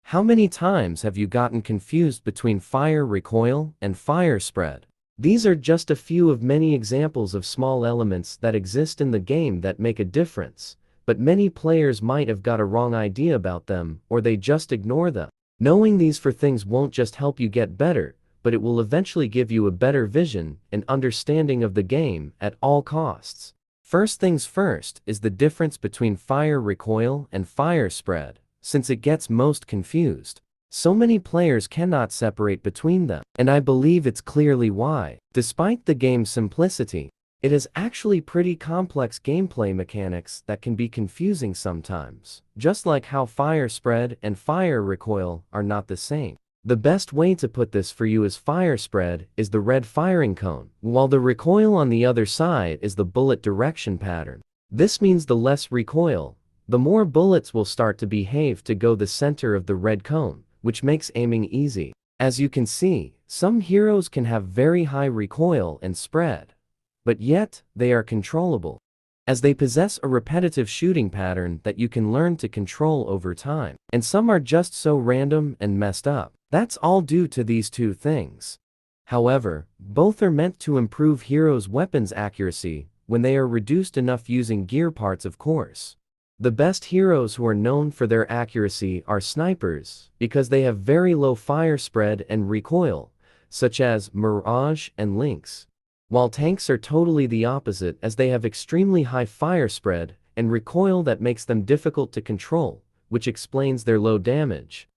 How many times have you gotten confused between fire recoil and fire spread? These are just a few of many examples of small elements that exist in the game that make a difference, but many players might have got a wrong idea about them, or they just ignore them. Knowing these things won't just help you get better, but it will eventually give you a better vision and understanding of the game at all costs. First things first is the difference between fire recoil and fire spread, since it gets most confused. So many players cannot separate between them, and I believe it's clearly why. Despite the game's simplicity, it has actually pretty complex gameplay mechanics that can be confusing sometimes, just like how fire spread and fire recoil are not the same. The best way to put this for you is fire spread is the red firing cone, while the recoil on the other side is the bullet direction pattern. This means the less recoil, the more bullets will start to behave to go the center of the red cone, which makes aiming easy. As you can see, some heroes can have very high recoil and spread, but yet, they are controllable, as they possess a repetitive shooting pattern that you can learn to control over time. And some are just so random and messed up. That's all due to these two things. However, both are meant to improve heroes' weapons accuracy when they are reduced enough using gear parts, of course. The best heroes who are known for their accuracy are snipers, because they have very low fire spread and recoil, such as Mirage and Lynx. While tanks are totally the opposite, as they have extremely high fire spread and recoil that makes them difficult to control, which explains their low damage.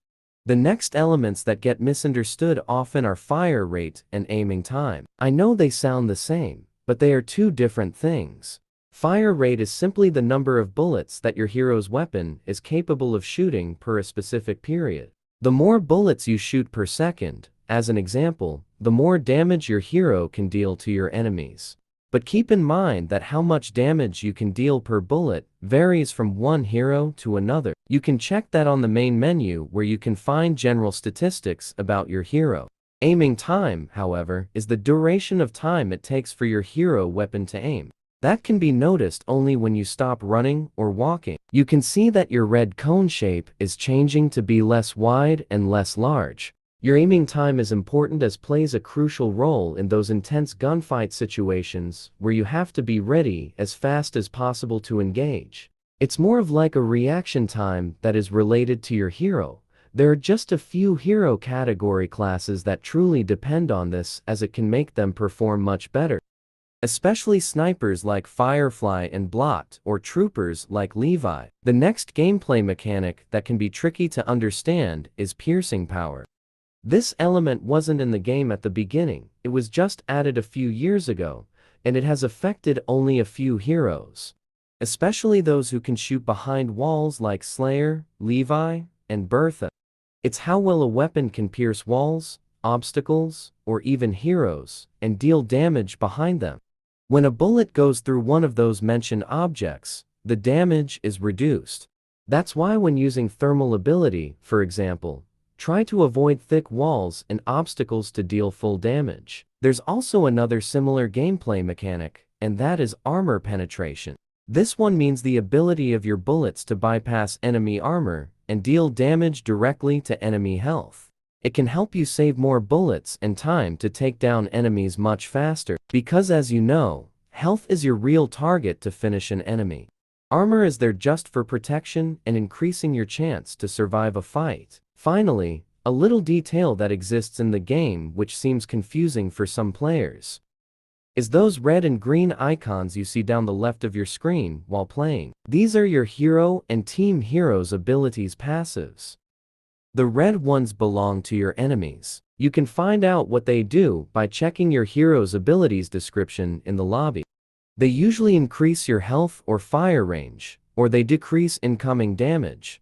The next elements that get misunderstood often are fire rate and aiming time. I know they sound the same, but they are two different things. Fire rate is simply the number of bullets that your hero's weapon is capable of shooting per a specific period. The more bullets you shoot per second, as an example, the more damage your hero can deal to your enemies. But keep in mind that how much damage you can deal per bullet varies from one hero to another. You can check that on the main menu, where you can find general statistics about your hero. Aiming time, however, is the duration of time it takes for your hero weapon to aim. That can be noticed only when you stop running or walking. You can see that your red cone shape is changing to be less wide and less large. Your aiming time is important, as plays a crucial role in those intense gunfight situations where you have to be ready as fast as possible to engage. It's more of like a reaction time that is related to your hero. There are just a few hero category classes that truly depend on this, as it can make them perform much better. Especially snipers like Firefly and Blot, or troopers like Levi. The next gameplay mechanic that can be tricky to understand is piercing power. This element wasn't in the game at the beginning, it was just added a few years ago, and it has affected only a few heroes. Especially those who can shoot behind walls like Slayer, Levi, and Bertha. It's how well a weapon can pierce walls, obstacles, or even heroes, and deal damage behind them. When a bullet goes through one of those mentioned objects, the damage is reduced. That's why when using thermal ability, for example, try to avoid thick walls and obstacles to deal full damage. There's also another similar gameplay mechanic, and that is armor penetration. This one means the ability of your bullets to bypass enemy armor and deal damage directly to enemy health. It can help you save more bullets and time to take down enemies much faster, because as you know, health is your real target to finish an enemy. Armor is there just for protection and increasing your chance to survive a fight. Finally, a little detail that exists in the game which seems confusing for some players is those red and green icons you see down the left of your screen while playing. These are your hero and team heroes' abilities passives. The red ones belong to your enemies. You can find out what they do by checking your hero's abilities description in the lobby. They usually increase your health or fire range, or they decrease incoming damage.